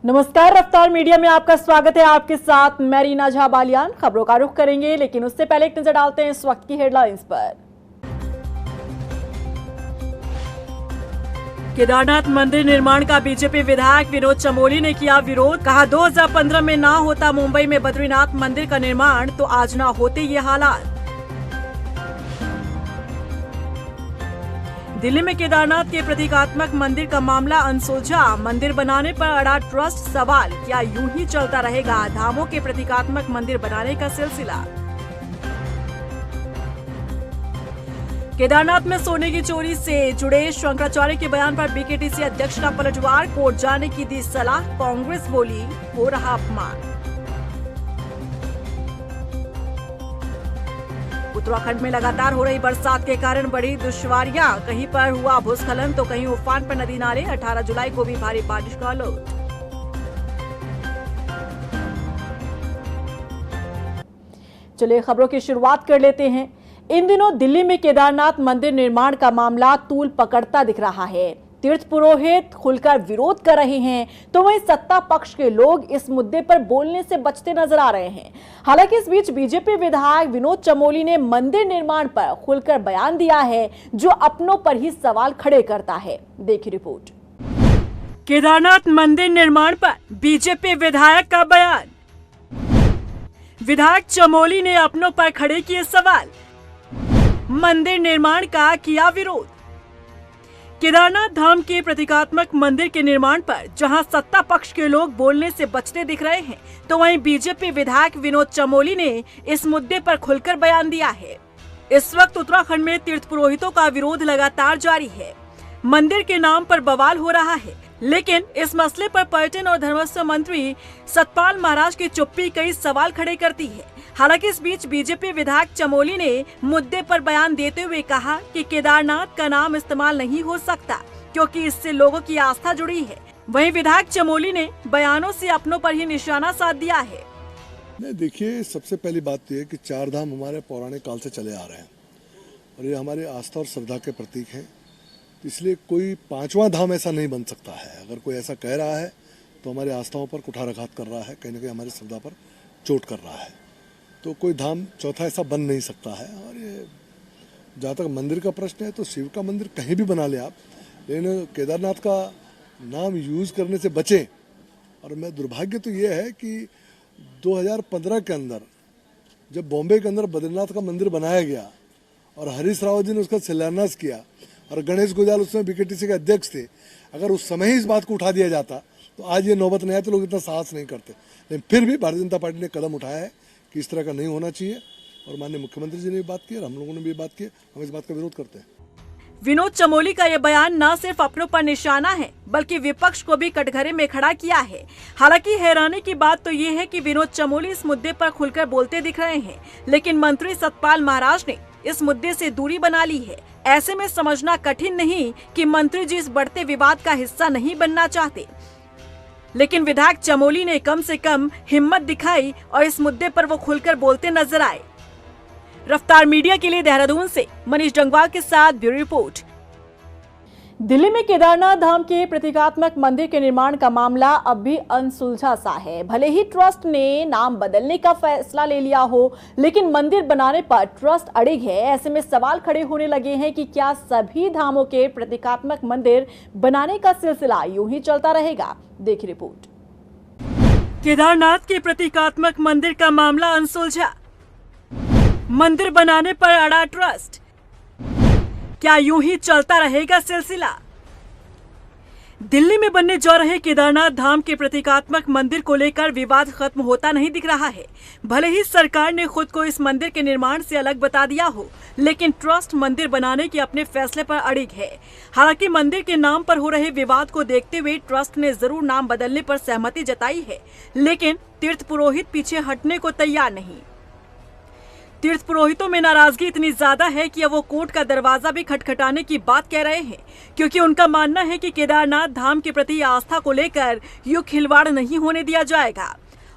नमस्कार, रफ्तार मीडिया में आपका स्वागत है। आपके साथ मैं रीना झा बालियान। खबरों का रुख करेंगे, लेकिन उससे पहले एक नजर डालते हैं इस वक्त की हेडलाइंस पर। केदारनाथ मंदिर निर्माण का बीजेपी विधायक विनोद चमोली ने किया विरोध। कहा 2015 में ना होता मुंबई में बद्रीनाथ मंदिर का निर्माण तो आज ना होते ये हालात। दिल्ली में केदारनाथ के प्रतीकात्मक मंदिर का मामला अनसुलझा। मंदिर बनाने पर अड़ा ट्रस्ट, सवाल क्या यूं ही चलता रहेगा धामों के प्रतीकात्मक मंदिर बनाने का सिलसिला। केदारनाथ में सोने की चोरी से जुड़े शंकराचार्य के बयान पर बीकेटीसी अध्यक्ष का पलटवार। कोर्ट जाने की दी सलाह। कांग्रेस बोली हो रहा अपमान। उत्तराखंड में लगातार हो रही बरसात के कारण बढ़ी दुश्वारियां। कहीं पर हुआ भूस्खलन तो कहीं उफान पर नदी नाले। 18 जुलाई को भी भारी बारिश का अलर्ट। चलिए खबरों की शुरुआत कर लेते हैं। इन दिनों दिल्ली में केदारनाथ मंदिर निर्माण का मामला तूल पकड़ता दिख रहा है। तीर्थ पुरोहित खुलकर विरोध कर रहे हैं तो वहीं सत्ता पक्ष के लोग इस मुद्दे पर बोलने से बचते नजर आ रहे हैं। हालांकि इस बीच बीजेपी विधायक विनोद चमोली ने मंदिर निर्माण पर खुलकर बयान दिया है, जो अपनों पर ही सवाल खड़े करता है। देखिए रिपोर्ट। केदारनाथ मंदिर निर्माण पर बीजेपी विधायक का बयान। विधायक चमोली ने अपनों पर खड़े किए सवाल, मंदिर निर्माण का किया विरोध। केदारनाथ धाम के प्रतीकात्मक मंदिर के निर्माण पर जहां सत्ता पक्ष के लोग बोलने से बचते दिख रहे हैं, तो वहीं बीजेपी विधायक विनोद चमोली ने इस मुद्दे पर खुलकर बयान दिया है। इस वक्त उत्तराखंड में तीर्थ पुरोहितों का विरोध लगातार जारी है। मंदिर के नाम पर बवाल हो रहा है, लेकिन इस मसले पर पर्यटन और धर्मस्व मंत्री सतपाल महाराज की चुप्पी कई सवाल खड़े करती है। हालांकि इस बीच बीजेपी विधायक चमोली ने मुद्दे पर बयान देते हुए कहा कि केदारनाथ का नाम इस्तेमाल नहीं हो सकता, क्योंकि इससे लोगों की आस्था जुड़ी है। वहीं विधायक चमोली ने बयानों से अपनों पर ही निशाना साध दिया है। नहीं, देखिए, सबसे पहली बात तो ये कि चार धाम हमारे पौराणिक काल से चले आ रहे हैं और ये हमारी आस्था और श्रद्धा के प्रतीक हैं। इसलिए कोई पांचवा धाम ऐसा नहीं बन सकता है। अगर कोई ऐसा कह रहा है तो हमारी आस्थाओं पर कुठाराघात कर रहा है, कहीं ना कहीं हमारी श्रद्धा पर चोट कर रहा है। तो कोई धाम चौथा ऐसा बन नहीं सकता है। और ये जहाँ तक मंदिर का प्रश्न है, तो शिव का मंदिर कहीं भी बना ले आप, लेकिन केदारनाथ का नाम यूज़ करने से बचें। और मैं दुर्भाग्य तो ये है कि 2015 के अंदर जब बॉम्बे के अंदर बद्रीनाथ का मंदिर बनाया गया और हरीश रावत जी ने उसका शिलान्यास किया और गणेश गुजाल उसमें बीकेटीसी के अध्यक्ष थे, अगर उस समय ही इस बात को उठा दिया जाता तो आज ये नौबत नहीं आती, तो लोग इतना साहस नहीं करते। लेकिन फिर भी भारतीय जनता पार्टी ने कदम उठाया है कि इस तरह का नहीं होना चाहिए और माननीय मुख्यमंत्री जी ने भी बात की और हम लोगों ने भी बात की। हम इस बात का विरोध करते हैं। विनोद चमोली का यह बयान न सिर्फ अपनों पर निशाना है, बल्कि विपक्ष को भी कटघरे में खड़ा किया है। हालांकि हैरानी की बात तो ये है कि विनोद चमोली इस मुद्दे पर खुलकर बोलते दिख रहे हैं, लेकिन मंत्री सतपाल महाराज ने इस मुद्दे से दूरी बना ली है। ऐसे में समझना कठिन नहीं कि मंत्री जी इस बढ़ते विवाद का हिस्सा नहीं बनना चाहते, लेकिन विधायक चमोली ने कम से कम हिम्मत दिखाई और इस मुद्दे पर वो खुलकर बोलते नजर आए। रफ्तार मीडिया के लिए देहरादून से मनीष डंगवाल के साथ ब्यूरो रिपोर्ट। दिल्ली में केदारनाथ धाम के प्रतीकात्मक मंदिर के निर्माण का मामला अब भी अनसुलझा सा है। भले ही ट्रस्ट ने नाम बदलने का फैसला ले लिया हो, लेकिन मंदिर बनाने पर ट्रस्ट अड़िग है। ऐसे में सवाल खड़े होने लगे हैं कि क्या सभी धामों के प्रतीकात्मक मंदिर बनाने का सिलसिला यूं ही चलता रहेगा। देखिए रिपोर्ट। केदारनाथ के प्रतीकात्मक मंदिर का मामला अनसुलझा। मंदिर बनाने पर अड़ा ट्रस्ट, क्या यूं ही चलता रहेगा सिलसिला। दिल्ली में बनने जा रहे केदारनाथ धाम के प्रतीकात्मक मंदिर को लेकर विवाद खत्म होता नहीं दिख रहा है। भले ही सरकार ने खुद को इस मंदिर के निर्माण से अलग बता दिया हो, लेकिन ट्रस्ट मंदिर बनाने के अपने फैसले पर अड़िग है। हालांकि मंदिर के नाम पर हो रहे विवाद को देखते हुए ट्रस्ट ने जरूर नाम बदलने पर सहमति जताई है, लेकिन तीर्थ पुरोहित पीछे हटने को तैयार नहीं। तीर्थ पुरोहितों में नाराजगी इतनी ज्यादा है कि अब वो कोर्ट का दरवाजा भी खटखटाने की बात कह रहे हैं, क्योंकि उनका मानना है कि केदारनाथ धाम के प्रति आस्था को लेकर यूं खिलवाड़ नहीं होने दिया जाएगा।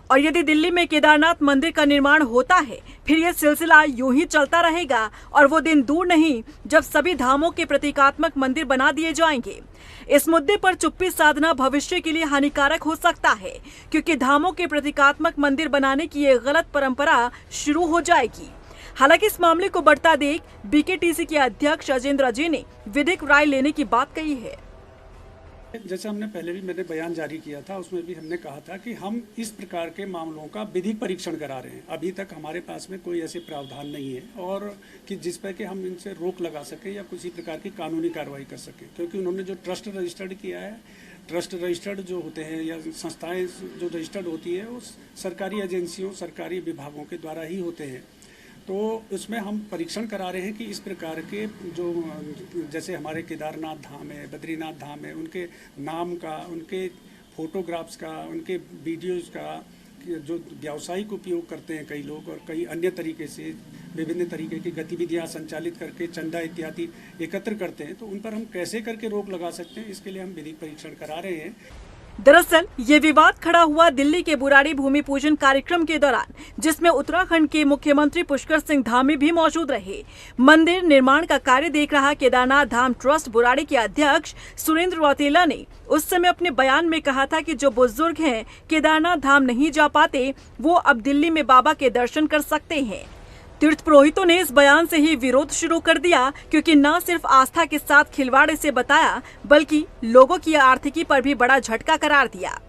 और यदि दिल्ली में केदारनाथ मंदिर का निर्माण होता है, फिर यह सिलसिला यूं ही चलता रहेगा और वो दिन दूर नहीं जब सभी धामों के प्रतीकात्मक मंदिर बना दिए जाएंगे। इस मुद्दे पर चुप्पी साधना भविष्य के लिए हानिकारक हो सकता है, क्योंकि धामों के प्रतीकात्मक मंदिर बनाने की ये गलत परंपरा शुरू हो जाएगी। हालांकि इस मामले को बढ़ता देख बीकेटीसी के अध्यक्ष अजेंद्र अजय ने विधिक राय लेने की बात कही है। जैसे हमने पहले भी मैंने बयान जारी किया था, उसमें भी हमने कहा था कि हम इस प्रकार के मामलों का विधिक परीक्षण करा रहे हैं। अभी तक हमारे पास में कोई ऐसे प्रावधान नहीं है और कि जिस पर कि हम इनसे रोक लगा सकें या किसी प्रकार की कानूनी कार्रवाई कर सकें, क्योंकि उन्होंने जो ट्रस्ट रजिस्टर्ड किया है, ट्रस्ट रजिस्टर्ड जो होते हैं या संस्थाएँ जो रजिस्टर्ड होती है वो सरकारी एजेंसियों, सरकारी विभागों के द्वारा ही होते हैं। तो उसमें हम परीक्षण करा रहे हैं कि इस प्रकार के जो जैसे हमारे केदारनाथ धाम है, बद्रीनाथ धाम है, उनके नाम का, उनके फोटोग्राफ्स का, उनके वीडियोज़ का जो व्यावसायिक उपयोग करते हैं कई लोग और कई अन्य तरीके से विभिन्न तरीके की गतिविधियां संचालित करके चंदा इत्यादि एकत्र करते हैं, तो उन पर हम कैसे करके रोक लगा सकते हैं, इसके लिए हम विधिक परीक्षण करा रहे हैं। दरअसल ये विवाद खड़ा हुआ दिल्ली के बुराड़ी भूमि पूजन कार्यक्रम के दौरान, जिसमें उत्तराखंड के मुख्यमंत्री पुष्कर सिंह धामी भी मौजूद रहे। मंदिर निर्माण का कार्य देख रहा केदारनाथ धाम ट्रस्ट बुराड़ी के अध्यक्ष सुरेंद्र रौतेला ने उस समय अपने बयान में कहा था कि जो बुजुर्ग हैं केदारनाथ धाम नहीं जा पाते, वो अब दिल्ली में बाबा के दर्शन कर सकते हैं। तीर्थ पुरोहितों ने इस बयान से ही विरोध शुरू कर दिया, क्योंकि न सिर्फ आस्था के साथ खिलवाड़ इसे बताया, बल्कि लोगों की आर्थिकी पर भी बड़ा झटका करार दिया।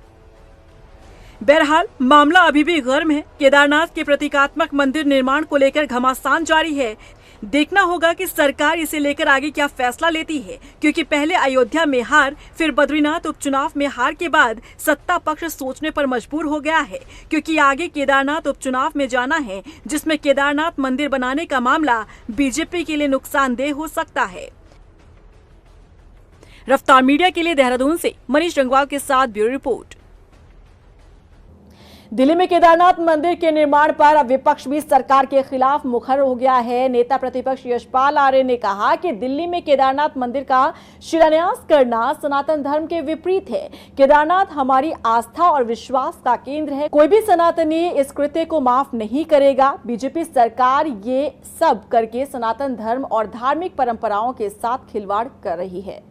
बहरहाल मामला अभी भी गर्म है। केदारनाथ के प्रतीकात्मक मंदिर निर्माण को लेकर घमासान जारी है। देखना होगा कि सरकार इसे लेकर आगे क्या फैसला लेती है, क्योंकि पहले अयोध्या में हार, फिर बद्रीनाथ उपचुनाव में हार के बाद सत्ता पक्ष सोचने पर मजबूर हो गया है, क्योंकि आगे केदारनाथ उपचुनाव में जाना है, जिसमें केदारनाथ मंदिर बनाने का मामला बीजेपी के लिए नुकसानदेह हो सकता है। रफ्तार मीडिया के लिए देहरादून से मनीष रंगवाल के साथ ब्यूरो रिपोर्ट। दिल्ली में केदारनाथ मंदिर के निर्माण पर अब विपक्ष भी सरकार के खिलाफ मुखर हो गया है। नेता प्रतिपक्ष यशपाल आर्य ने कहा कि दिल्ली में केदारनाथ मंदिर का शिलान्यास करना सनातन धर्म के विपरीत है। केदारनाथ हमारी आस्था और विश्वास का केंद्र है। कोई भी सनातनी इस कृत्य को माफ नहीं करेगा। बीजेपी सरकार ये सब करके सनातन धर्म और धार्मिक परंपराओं के साथ खिलवाड़ कर रही है।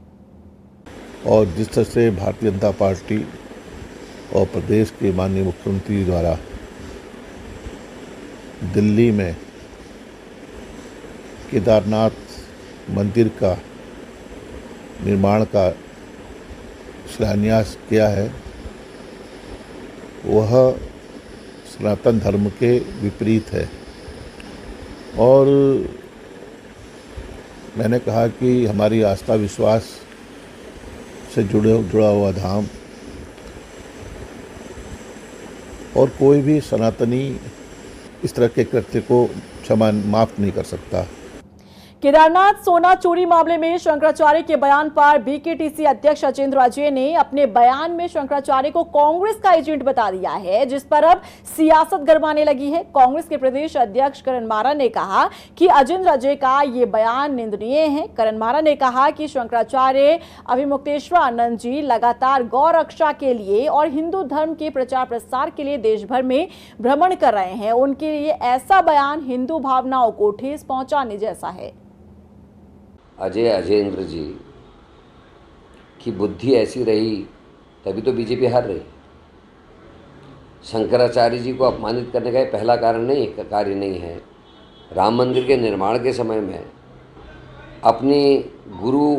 और जिस तरह से भारतीय जनता पार्टी और प्रदेश के माननीय मुख्यमंत्री द्वारा दिल्ली में केदारनाथ मंदिर का निर्माण का शिलान्यास किया है, वह सनातन धर्म के विपरीत है। और मैंने कहा कि हमारी आस्था विश्वास से जुड़ा हुआ धाम और कोई भी सनातनी इस तरह के कृत्य को माफ नहीं कर सकता। केदारनाथ सोना चोरी मामले में शंकराचार्य के बयान पर बीकेटीसी अध्यक्ष अजेंद्र अजय ने अपने बयान में शंकराचार्य को कांग्रेस का एजेंट बता दिया है, जिस पर अब सियासत गरमाने लगी है। कांग्रेस के प्रदेश अध्यक्ष करण मारा ने कहा कि अजेंद्र अजय का ये बयान निंदनीय है। करण मारा ने कहा कि शंकराचार्य अभिमुक्तेश्वरानंद जी लगातार गौ रक्षा के लिए और हिंदू धर्म के प्रचार प्रसार के लिए देश भर में भ्रमण कर रहे हैं। उनके लिए ऐसा बयान हिंदू भावनाओं को ठेस पहुंचाने जैसा है। अजेंद्र जी की बुद्धि ऐसी रही तभी तो बीजेपी हार रही। शंकराचार्य जी को अपमानित करने का पहला कार्य नहीं है। राम मंदिर के निर्माण के समय में अपने गुरु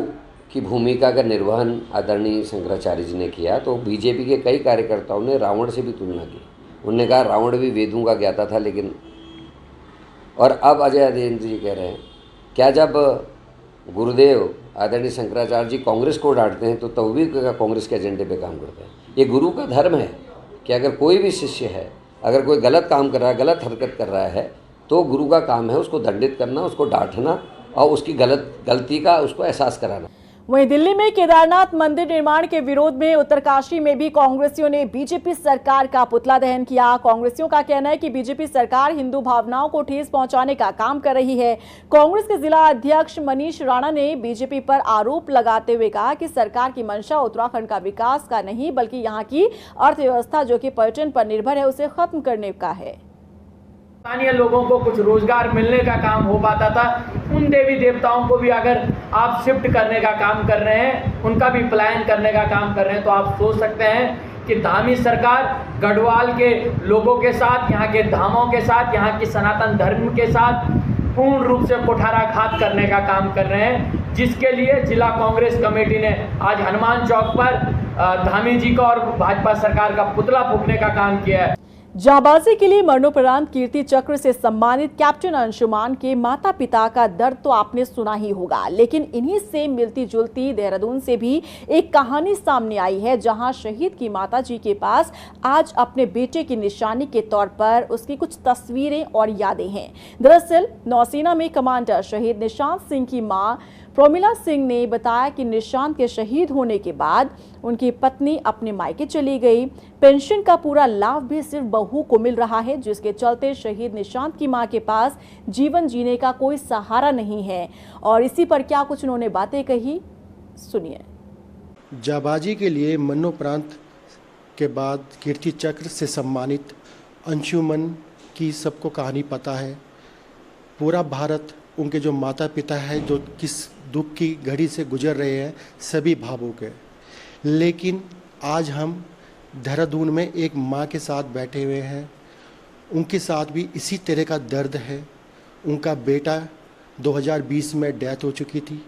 की भूमिका का निर्वहन आदरणीय शंकराचार्य जी ने किया, तो बीजेपी के कई कार्यकर्ताओं ने रावण से भी तुलना की। उन्होंने कहा रावण भी वेदों का ज्ञाता था, लेकिन और अब अजेंद्र जी कह रहे हैं क्या जब गुरुदेव आदरणीय शंकराचार्य जी कांग्रेस को डांटते हैं तो भी कांग्रेस के एजेंडे पे काम करते हैं। ये गुरु का धर्म है कि अगर कोई भी शिष्य है, अगर कोई गलत काम कर रहा है, गलत हरकत कर रहा है, तो गुरु का काम है उसको दंडित करना, उसको डांटना और उसकी गलती का उसको एहसास कराना। वहीं दिल्ली में केदारनाथ मंदिर निर्माण के विरोध में उत्तरकाशी में भी कांग्रेसियों ने बीजेपी सरकार का पुतला दहन किया। कांग्रेसियों का कहना है कि बीजेपी सरकार हिंदू भावनाओं को ठेस पहुंचाने का काम कर रही है। कांग्रेस के जिला अध्यक्ष मनीष राणा ने बीजेपी पर आरोप लगाते हुए कहा कि सरकार की मंशा उत्तराखंड का विकास का नहीं बल्कि यहां की अर्थव्यवस्था जो कि पर्यटन पर निर्भर है उसे खत्म करने का है। स्थानीय लोगों को कुछ रोजगार मिलने का काम हो पाता था। उन देवी देवताओं को भी अगर आप शिफ्ट करने का काम कर रहे हैं, उनका भी पलायन करने का काम कर रहे हैं, तो आप सोच सकते हैं कि धामी सरकार गढ़वाल के लोगों के साथ, यहाँ के धामों के साथ, यहाँ की सनातन धर्म के साथ पूर्ण रूप से कुठाराघात करने का काम कर रहे हैं, जिसके लिए जिला कांग्रेस कमेटी ने आज हनुमान चौक पर धामी जी का और भाजपा सरकार का पुतला फूंकने का काम किया है। जांबाजी के लिए मरणोपरांत कीर्ति चक्र से सम्मानित कैप्टन अंशुमान के माता पिता का दर्द तो आपने सुना ही होगा, लेकिन इन्हीं से मिलती जुलती देहरादून से भी एक कहानी सामने आई है, जहां शहीद की माता जी के पास आज अपने बेटे की निशानी के तौर पर उसकी कुछ तस्वीरें और यादें हैं। दरअसल नौसेना में कमांडर शहीद निशांत सिंह की मां प्रोमिला सिंह ने बताया कि निशांत के शहीद होने के बाद उनकी पत्नी अपने मायके चली गई। पेंशन का पूरा लाभ भी सिर्फ बहू को मिल रहा है, जिसके चलते शहीद निशांत की मां के पास जीवन जीने का कोई सहारा नहीं है। और इसी पर क्या कुछ उन्होंने बातें कही, सुनिए। जाबाजी के लिए मरणोपरांत के बाद कीर्ति चक्र से सम्मानित अंशुमन की सबको कहानी पता है। पूरा भारत उनके जो माता पिता है जो किस दुख की घड़ी से गुजर रहे हैं, सभी भावुक है। लेकिन आज हम देहरादून में एक माँ के साथ बैठे हुए हैं, उनके साथ भी इसी तरह का दर्द है। उनका बेटा 2020 में डेथ हो चुकी थी,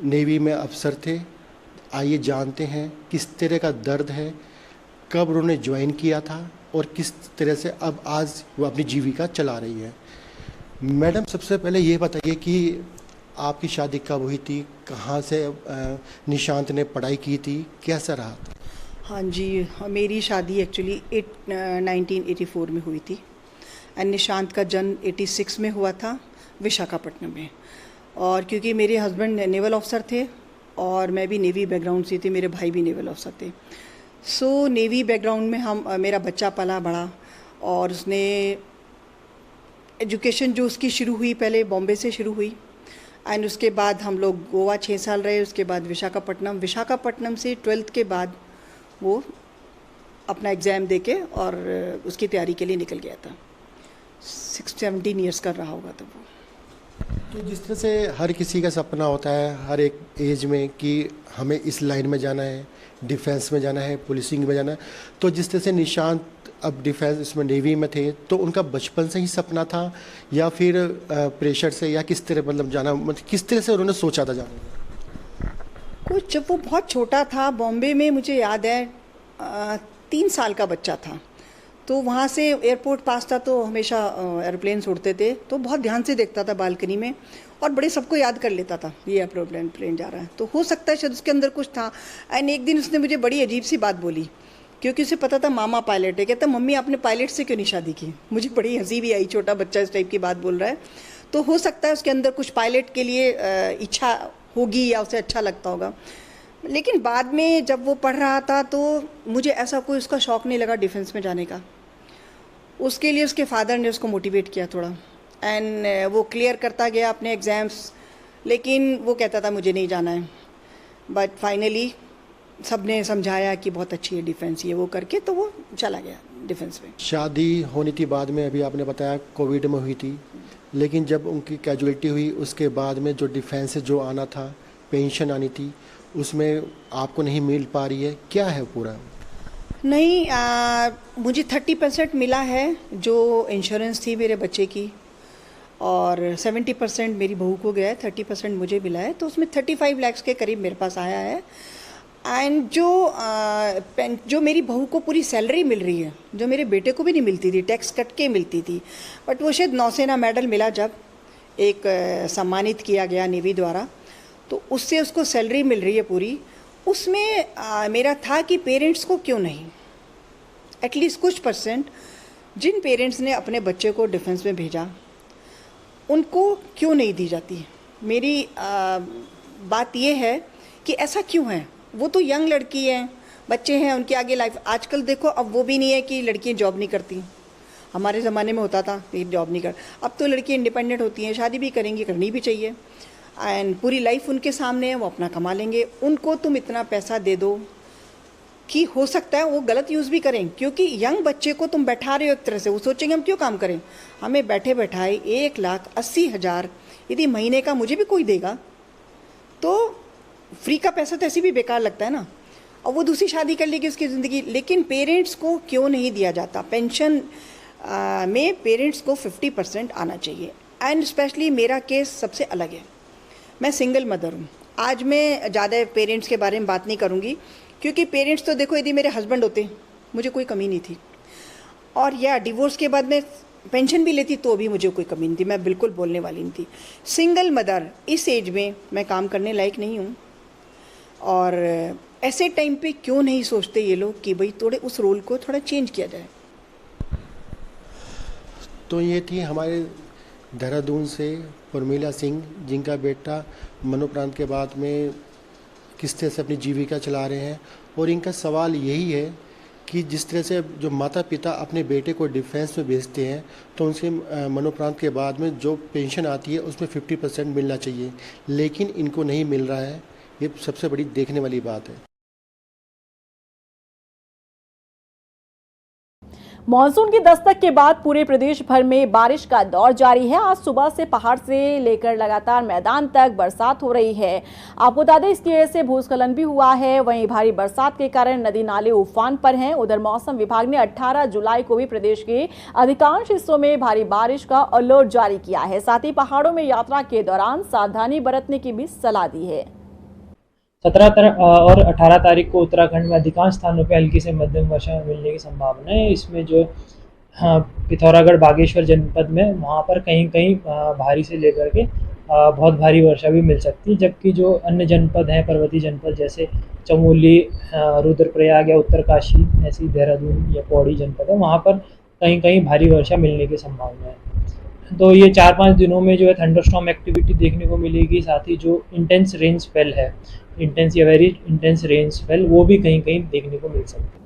नेवी में अफसर थे। आइए जानते हैं किस तरह का दर्द है, कब उन्होंने ज्वाइन किया था और किस तरह से अब आज वो अपनी जीविका चला रही है। मैडम, सबसे पहले ये बताइए कि आपकी शादी कब हुई थी, कहाँ से निशांत ने पढ़ाई की थी, कैसा रहा था? हाँ जी, मेरी शादी एक्चुअली 1984 में हुई थी एंड निशांत का जन्म 86 में हुआ था विशाखापट्टनम में। और क्योंकि मेरे हस्बैंड नेवल ऑफिसर थे और मैं भी नेवी बैकग्राउंड से थी, मेरे भाई भी नेवल ऑफिसर थे। सो नेवी बैकग्राउंड में मेरा बच्चा पला बड़ा और उसने एजुकेशन जो उसकी शुरू हुई पहले बॉम्बे से शुरू हुई एंड उसके बाद हम लोग गोवा 6 साल रहे, उसके बाद विशाखापट्टनम से 12th के बाद वो अपना एग्ज़ाम देके और उसकी तैयारी के लिए निकल गया था। 17 ईयर्स कर रहा होगा तब वो। तो जिस तरह से हर किसी का सपना होता है हर एक एज में कि हमें इस लाइन में जाना है, डिफेंस में जाना है, पुलिसिंग में जाना है, तो जिस तरह से निशांत अब डिफेंस इसमें नेवी में थे, तो उनका बचपन से ही सपना था या फिर प्रेशर से, या किस तरह मतलब जाना, मतलब किस तरह से उन्होंने सोचा था जाने का? कुछ जब वो बहुत छोटा था बॉम्बे में, मुझे याद है 3 साल का बच्चा था, तो वहाँ से एयरपोर्ट पास था तो हमेशा एरोप्लेन उड़ते थे, तो बहुत ध्यान से देखता था बालकनी में और बड़े सबको याद कर लेता था ये एरोप्लेन जा रहा है। तो हो सकता है शायद उसके अंदर कुछ था। एंड एक दिन उसने मुझे बड़ी अजीब सी बात बोली, क्योंकि उसे पता था मामा पायलट है। कहता मम्मी आपने पायलट से क्यों नहीं शादी की? मुझे बड़ी हंसी भी आई, छोटा बच्चा इस टाइप की बात बोल रहा है। तो हो सकता है उसके अंदर कुछ पायलट के लिए इच्छा होगी या उसे अच्छा लगता होगा। लेकिन बाद में जब वो पढ़ रहा था तो मुझे ऐसा कोई उसका शौक़ नहीं लगा डिफेंस में जाने का। उसके लिए उसके फादर ने उसको मोटिवेट किया थोड़ा एंड वो क्लियर करता गया अपने एग्ज़ाम्स, लेकिन वो कहता था मुझे नहीं जाना है। बट फाइनली सब ने समझाया कि बहुत अच्छी है डिफेंस, ये वो करके तो वो चला गया डिफेंस में। शादी होनी थी बाद में, अभी आपने बताया कोविड में हुई थी, लेकिन जब उनकी कैजुअलिटी हुई उसके बाद में जो डिफेंस से जो आना था, पेंशन आनी थी, उसमें आपको नहीं मिल पा रही है, क्या है पूरा? नहीं, मुझे 30% मिला है जो इंश्योरेंस थी मेरे बच्चे की, और 70% मेरी बहू को गया है, 30% मुझे मिला है, तो उसमें 35 लाख के करीब मेरे पास आया है। एंड जो मेरी बहू को पूरी सैलरी मिल रही है, जो मेरे बेटे को भी नहीं मिलती थी, टैक्स कट के मिलती थी, बट वो शायद नौसेना मेडल मिला जब एक सम्मानित किया गया नेवी द्वारा, तो उससे उसको सैलरी मिल रही है पूरी। उसमें मेरा था कि पेरेंट्स को क्यों नहीं, एटलीस्ट कुछ परसेंट जिन पेरेंट्स ने अपने बच्चे को डिफेंस में भेजा उनको क्यों नहीं दी जाती। मेरी बात ये है कि ऐसा क्यों है। वो तो यंग लड़की है, बच्चे हैं, उनके आगे लाइफ। आजकल देखो अब वो भी नहीं है कि लड़कियां जॉब नहीं करती। हमारे ज़माने में होता था कि जॉब नहीं कर, अब तो लड़कियां इंडिपेंडेंट होती हैं, शादी भी करेंगी, करनी भी चाहिए, एंड पूरी लाइफ उनके सामने है, वो अपना कमा लेंगे। उनको तुम इतना पैसा दे दो कि हो सकता है वो गलत यूज़ भी करें, क्योंकि यंग बच्चे को तुम बैठा रहे हो एक तरह से, वो सोचेंगे हम क्यों काम करें, हमें बैठे बैठाए 1,80,000 यदि महीने का मुझे भी कोई देगा तो फ्री का पैसा तो ऐसे भी बेकार लगता है ना। और वो दूसरी शादी कर लेगी उसकी ज़िंदगी। लेकिन पेरेंट्स को क्यों नहीं दिया जाता? पेंशन में पेरेंट्स को 50% आना चाहिए। एंड स्पेशली मेरा केस सबसे अलग है, मैं सिंगल मदर हूँ। आज मैं ज़्यादा पेरेंट्स के बारे में बात नहीं करूँगी, क्योंकि पेरेंट्स तो देखो यदि मेरे हस्बैंड होते मुझे कोई कमी नहीं थी, और या डिवोर्स के बाद मैं पेंशन भी लेती तो भी मुझे कोई कमी नहीं थी, मैं बिल्कुल बोलने वाली नहीं थी। सिंगल मदर इस एज में मैं काम करने लायक नहीं हूँ। और ऐसे टाइम पे क्यों नहीं सोचते ये लोग कि भाई थोड़े उस रोल को थोड़ा चेंज किया जाए। तो ये थी हमारे देहरादून से उर्मिला सिंह, जिनका बेटा मनोप्रांत के बाद में किस तरह से अपनी जीविका चला रहे हैं। और इनका सवाल यही है कि जिस तरह से जो माता पिता अपने बेटे को डिफेंस में भेजते हैं तो उनसे मनोप्रांत के बाद में जो पेंशन आती है उसमें 50% मिलना चाहिए, लेकिन इनको नहीं मिल रहा है। ये सबसे बड़ी देखने वाली बात है। मॉनसून की दस्तक के बाद पूरे प्रदेश भर में बारिश का दौर जारी है। आज सुबह से पहाड़ से लेकर लगातार मैदान तक बरसात हो रही है। आपको बता दें इसकी वजह से भूस्खलन भी हुआ है। वहीं भारी बरसात के कारण नदी नाले उफान पर हैं। उधर मौसम विभाग ने 18 जुलाई को भी प्रदेश के अधिकांश हिस्सों में भारी बारिश का अलर्ट जारी किया है। साथ ही पहाड़ों में यात्रा के दौरान सावधानी बरतने की भी सलाह दी है। 17 और 18 तारीख को उत्तराखंड में अधिकांश स्थानों पर हल्की से मध्यम वर्षा मिलने की संभावना है। इसमें जो पिथौरागढ़ बागेश्वर जनपद में वहाँ पर कहीं कहीं भारी से लेकर के बहुत भारी वर्षा भी मिल सकती है, जबकि जो अन्य जनपद हैं पर्वतीय जनपद जैसे चमोली, रुद्रप्रयाग या उत्तरकाशी, ऐसी देहरादून या पौड़ी जनपद है, वहाँ पर कहीं कहीं भारी वर्षा मिलने की संभावना है। तो ये 4-5 दिनों में जो है थंडरस्टॉर्म एक्टिविटी देखने को मिलेगी। साथ ही जो इंटेंस रेन स्पेल है, इंटेंस या वेरी इंटेंस रेन स्पेल, वो भी कहीं कहीं देखने को मिल सकती है।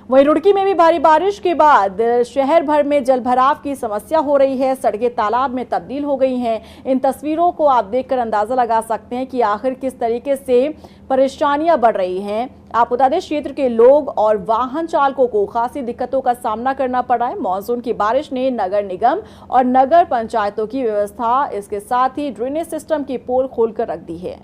वहीं रुड़की में भी भारी बारिश के बाद शहर भर में जलभराव की समस्या हो रही है। सड़कें तालाब में तब्दील हो गई हैं। इन तस्वीरों को आप देखकर अंदाजा लगा सकते हैं कि आखिर किस तरीके से परेशानियां बढ़ रही हैं। आप बता दें क्षेत्र के लोग और वाहन चालकों को खासी दिक्कतों का सामना करना पड़ रहा है। मानसून की बारिश ने नगर निगम और नगर पंचायतों की व्यवस्था, इसके साथ ही ड्रेनेज सिस्टम की पोल खोलकर रख दी है।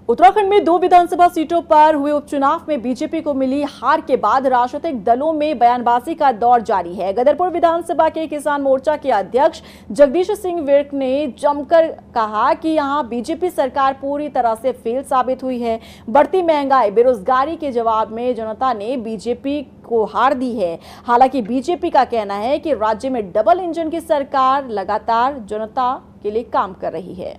उत्तराखंड में 2 विधानसभा सीटों पर हुए उपचुनाव में बीजेपी को मिली हार के बाद राजनीतिक दलों में बयानबाजी का दौर जारी है। गदरपुर विधानसभा के किसान मोर्चा के अध्यक्ष जगदीश सिंह विर्क ने जमकर कहा कि यहां बीजेपी सरकार पूरी तरह से फेल साबित हुई है। बढ़ती महंगाई, बेरोजगारी के जवाब में जनता ने बीजेपी को हार दी है। हालांकि बीजेपी का कहना है कि राज्य में डबल इंजन की सरकार लगातार जनता के लिए काम कर रही है।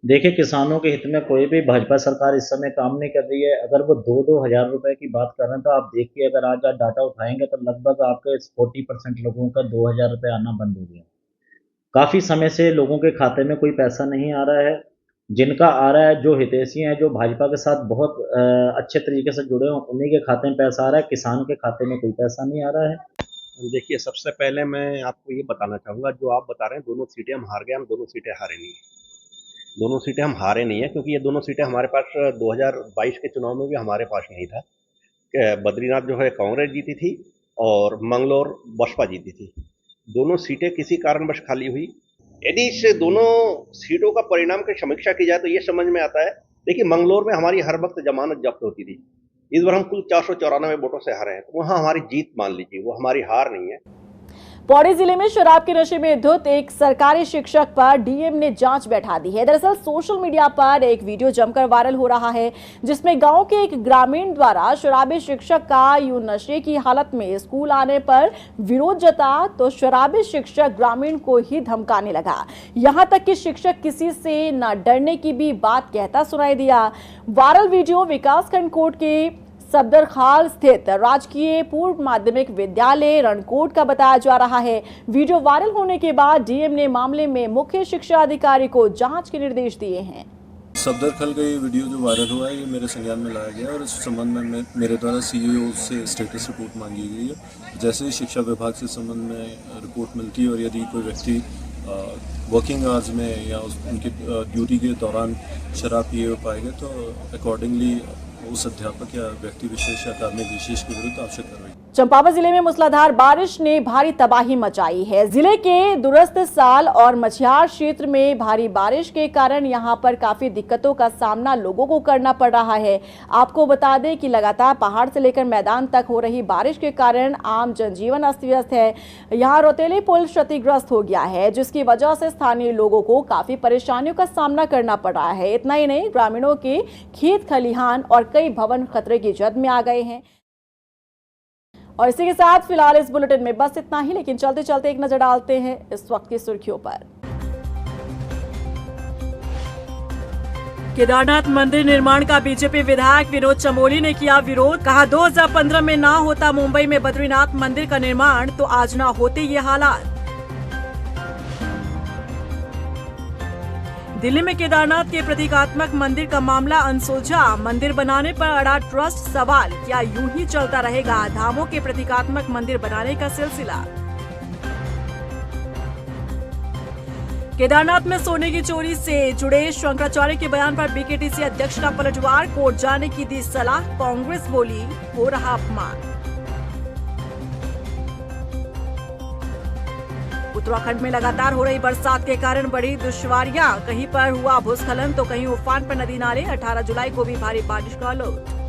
देखिए, किसानों के हित में कोई भी भाजपा सरकार इस समय काम नहीं कर रही है। अगर वो 2-2 हज़ार रुपए की बात कर रहे हैं तो आप देखिए, अगर आज आप डाटा उठाएंगे तो लगभग आपके 40% लोगों का 2,000 रुपये आना बंद हो गया। काफ़ी समय से लोगों के खाते में कोई पैसा नहीं आ रहा है। जिनका आ रहा है, जो हितैषी हैं, जो भाजपा के साथ बहुत अच्छे तरीके से जुड़े हों, उन्हीं के खाते में पैसा आ रहा है। किसान के खाते में कोई पैसा नहीं आ रहा है। देखिए, सबसे पहले मैं आपको ये बताना चाहूँगा, जो आप बता रहे हैं दोनों सीटें हम हार गए, हम दोनों सीटें हारे नहीं हैं। दोनों सीटें हम हारे नहीं है, क्योंकि ये दोनों सीटें हमारे पास 2022 के चुनाव में भी हमारे पास नहीं था। बद्रीनाथ जो है कांग्रेस जीती थी और मंगलौर बसपा जीती थी। दोनों सीटें किसी कारणवश खाली हुई। यदि इस दोनों सीटों का परिणाम की समीक्षा की जाए तो ये समझ में आता है, देखिए मंगलौर में हमारी हर वक्त जमानत जब्त होती थी। इस बार हम कुल 494 वोटों से हारे हैं, तो वहाँ हमारी जीत मान लीजिए, वो हमारी हार नहीं है। पौड़ी जिले में शराब के नशे में धुत एक सरकारी शिक्षक पर डीएम ने जांच बैठा दी है। दरअसल सोशल मीडिया पर एक वीडियो जमकर वायरल हो रहा है, जिसमें गांव के एक ग्रामीण द्वारा शराबी शिक्षक का यूं नशे की हालत में स्कूल आने पर विरोध जता तो शराबी शिक्षक ग्रामीण को ही धमकाने लगा। यहां तक कि शिक्षक किसी से न डरने की भी बात कहता सुनाई दिया। वायरल वीडियो विकासखंड कोट के सफदरखाल स्थित राजकीय पूर्व माध्यमिक विद्यालय रणकोट का बताया जा रहा है। वीडियो वायरल होने के बाद डीएम ने मामले में मुख्य शिक्षा अधिकारी को जांच के निर्देश दिए हैं। सफदरखल का ये वीडियो जो वायरल हुआ है ये मेरे संज्ञान में लाया गया और इस संबंध में मेरे द्वारा सीईओ से स्टेटस रिपोर्ट मांगी गई है। जैसे ही शिक्षा विभाग से संबंध में रिपोर्ट मिलती है और यदि कोई व्यक्ति वर्किंग आवर्स में या उनकी ड्यूटी के दौरान शराब पिए हुए पाएंगे तो अकॉर्डिंगली उस अध्यापक या व्यक्ति विशेष या कार्मिक विशेष के विरुद्ध आवश्यक कार्रवाई। चंपावत जिले में मूसलाधार बारिश ने भारी तबाही मचाई है। जिले के दूरस्थ साल और मछियार क्षेत्र में भारी बारिश के कारण यहां पर काफी दिक्कतों का सामना लोगों को करना पड़ रहा है। आपको बता दें कि लगातार पहाड़ से लेकर मैदान तक हो रही बारिश के कारण आम जनजीवन अस्त व्यस्त है। यहां रोतेली पुल क्षतिग्रस्त हो गया है, जिसकी वजह से स्थानीय लोगों को काफी परेशानियों का सामना करना पड़ रहा है। इतना ही नहीं, ग्रामीणों के खेत खलिहान और कई भवन खतरे की जद में आ गए हैं। और इसी के साथ फिलहाल इस बुलेटिन में बस इतना ही, लेकिन चलते चलते एक नजर डालते हैं इस वक्त की सुर्खियों पर। केदारनाथ मंदिर निर्माण का बीजेपी विधायक विनोद चमोली ने किया विरोध। कहा 2015 में ना होता मुंबई में बद्रीनाथ मंदिर का निर्माण तो आज ना होते ये हालात। दिल्ली में केदारनाथ के प्रतीकात्मक मंदिर का मामला अनसुलझा। मंदिर बनाने पर अड़ा ट्रस्ट, सवाल क्या यूं ही चलता रहेगा धामों के प्रतीकात्मक मंदिर बनाने का सिलसिला। केदारनाथ में सोने की चोरी से जुड़े शंकराचार्य के बयान पर बीकेटीसी अध्यक्ष का पलटवार, कोर्ट जाने की दी सलाह। कांग्रेस बोली हो रहा अपमान। उत्तराखंड में लगातार हो रही बरसात के कारण बढ़ी दुश्वारियां। कहीं पर हुआ भूस्खलन तो कहीं उफान पर नदी नाले। 18 जुलाई को भी भारी बारिश का अलर्ट।